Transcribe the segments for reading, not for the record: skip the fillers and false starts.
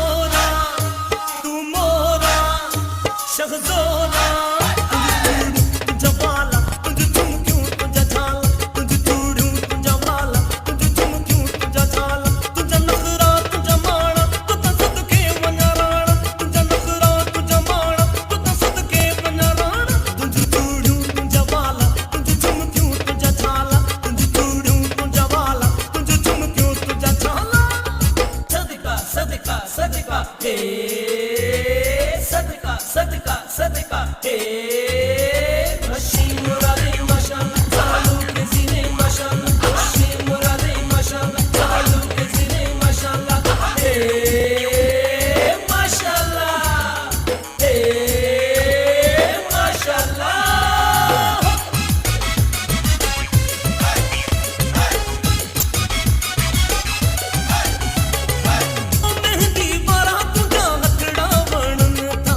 मोरा तू मोरा शहज़ोरा तुझ वाला तुझ झुमक्यों तुझ झाला तुझ चूड़ियों तुझ वाला तुझ झुमक्यों तुझ झाला तुझ नखरा तुझ माणा तुझ सदके वञा राणा तुझ नखरा तुझ माणा तुझ सदके वञा राणा तुझ चूड़ियों तुझ वाला तुझ झुमक्यों तुझ झाला तुझ चूड़ियों तुझ वाला तुझ झुमक्यों तुझ झाला सदका सदका सदका हे सदका सदका सदका हे मशी मुरादे माशाअल्लाह चालू के सीने माशाअल्लाह मशी मुरादे माशाअल्लाह चालू के सीने माशाअल्लाह हे माशाअल्लाह हे माशाअल्लाह मेहंदी वाला तुझा हथड़ा बनन था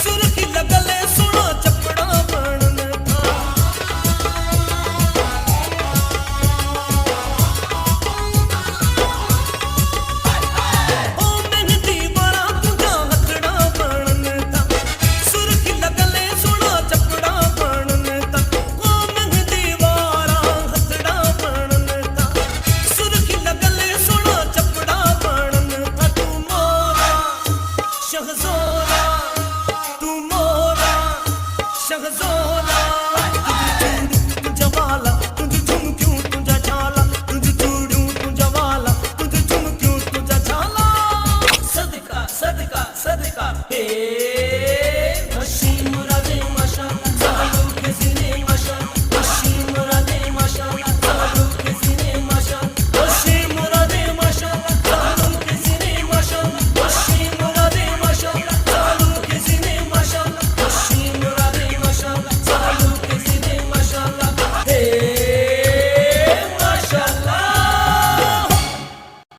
सुर्खी लगले सोना चपड़ा बनन था ओ मेहंदी वाला तुझा हथड़ा बनन था सुर्खी लगले सोना चपड़ा बनन था ओ मेहंदी वाला हथड़ा बनन था सुर्खी लगले सोना चपड़ा बनन था तू मोरा शहज़ोरा तू मोरा शहज़ोरा तुझ वाला तुझ झुमक्यों तुझ झाला तुझ चूड़ियों तुझ वाला तुझ झुमक्यों तुझ झाला सदका सदका सदका हे